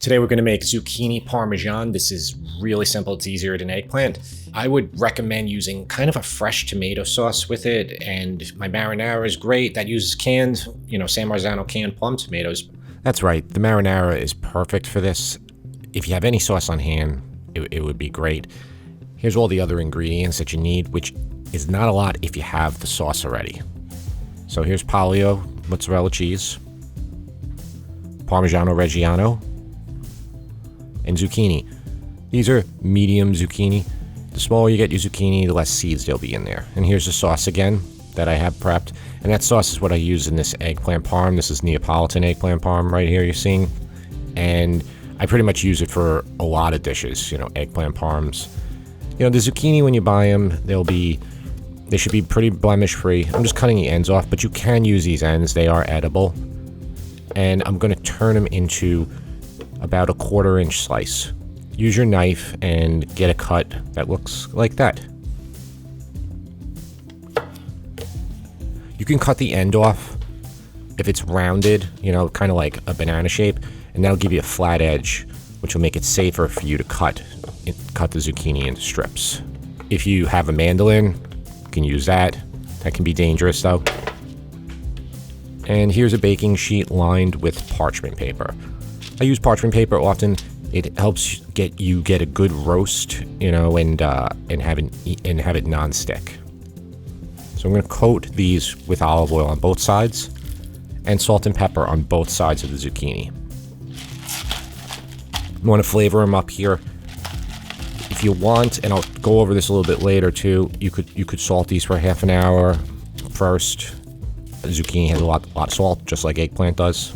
Today we're going to make zucchini parmesan. This is really simple. It's easier than eggplant. I would recommend using kind of a fresh tomato sauce with it, and my marinara is great. That uses canned, San Marzano canned plum tomatoes. That's right, the marinara is perfect for this. If you have any sauce on hand, it would be great. Here's all the other ingredients that you need, which is not a lot if you have the sauce already. So here's polio, mozzarella cheese, Parmigiano Reggiano, and zucchini. These are medium zucchini. The smaller you get your zucchini, the less seeds there'll be in there. And here's the sauce again that I have prepped. And that sauce is what I use in this eggplant parm. This is Neapolitan eggplant parm right here you're seeing. And I pretty much use it for a lot of dishes, eggplant parms. The zucchini, when you buy them, they should be pretty blemish free. I'm just cutting the ends off, but you can use these ends. They are edible. And I'm going to turn them into about a 1/4 inch slice. Use your knife and get a cut that looks like that. You can cut the end off if it's rounded, kind of like a banana shape, and that'll give you a flat edge, which will make it safer for you to cut the zucchini into strips. If you have a mandolin, you can use that. That can be dangerous though. And here's a baking sheet lined with parchment paper. I use parchment paper often. It helps get a good roast, and have it non-stick. So I'm going to coat these with olive oil on both sides and salt and pepper on both sides of the zucchini. You want to flavor them up here. If you want, and I'll go over this a little bit later too, you could salt these for half an hour first. The zucchini has a lot of salt, just like eggplant does.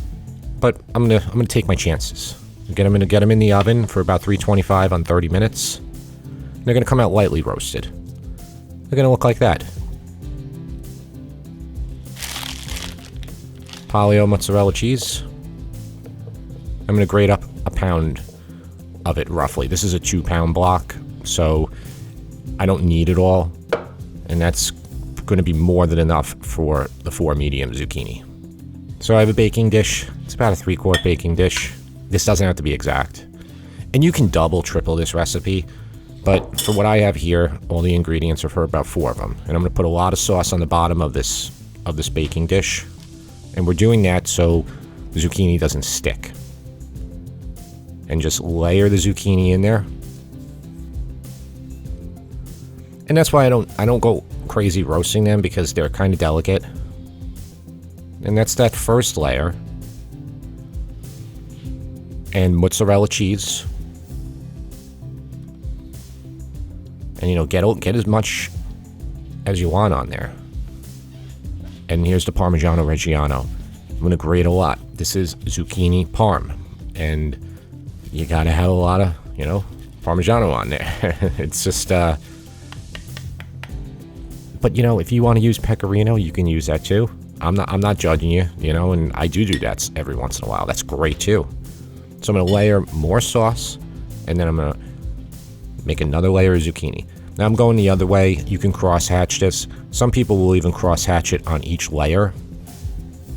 But I'm gonna take my chances. I'm gonna get them in the oven for about 325 on 30 minutes. And they're gonna come out lightly roasted. They're gonna look like that. Polio mozzarella cheese. I'm gonna grate up a pound of it roughly. This is a 2-pound block, so I don't need it all, and that's gonna be more than enough for the 4 medium zucchini. So I have a baking dish. It's about a 3-quart baking dish. This doesn't have to be exact. And you can double, triple this recipe, but for what I have here, all the ingredients are for about 4 of them. And I'm gonna put a lot of sauce on the bottom of this baking dish. And we're doing that so the zucchini doesn't stick. And just layer the zucchini in there. And that's why I don't go crazy roasting them, because they're kind of delicate. And that's that first layer. And mozzarella cheese. And get as much as you want on there. And here's the Parmigiano Reggiano. I'm gonna grate a lot. This is zucchini parm, and you gotta have a lot of Parmigiano on there. It's just but if you want to use pecorino, you can use that too. I'm not judging you, and I do that every once in a while. That's great too. So I'm gonna layer more sauce, and then I'm gonna make another layer of zucchini. Now I'm going the other way. You can cross-hatch this. Some people will even cross-hatch it on each layer.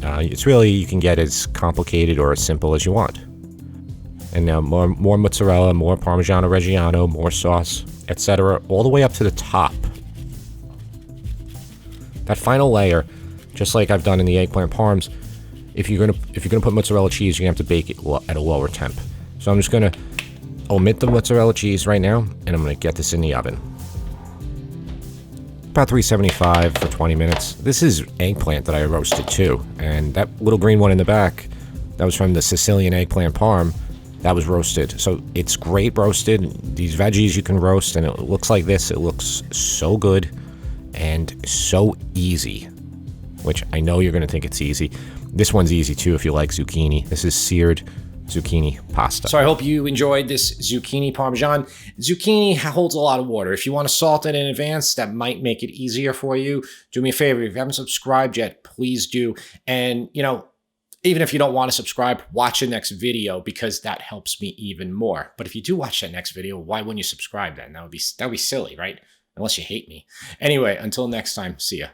It's really, you can get as complicated or as simple as you want. And now more mozzarella, more Parmigiano Reggiano, more sauce, etc., all the way up to the top. That final layer, just like I've done in the eggplant parms, if you're gonna put mozzarella cheese, you're gonna have to bake it at a lower temp. So I'm just gonna omit the mozzarella cheese right now, and I'm gonna get this in the oven. About 375 for 20 minutes. This is eggplant that I roasted too, and that little green one in the back, that was from the Sicilian eggplant parm. That was roasted, so it's great roasted. These veggies you can roast, and it looks like this. It looks so good and so easy, which I know you're gonna think it's easy. This one's easy too if you like zucchini. This is seared zucchini pasta. So I hope you enjoyed this zucchini parmesan. Zucchini holds a lot of water. If you want to salt it in advance, that might make it easier for you. Do me a favor, if you haven't subscribed yet, please do. And even if you don't want to subscribe, watch the next video, because that helps me even more. But if you do watch that next video, why wouldn't you subscribe then? That would be silly, right? Unless you hate me. Anyway, until next time, see ya.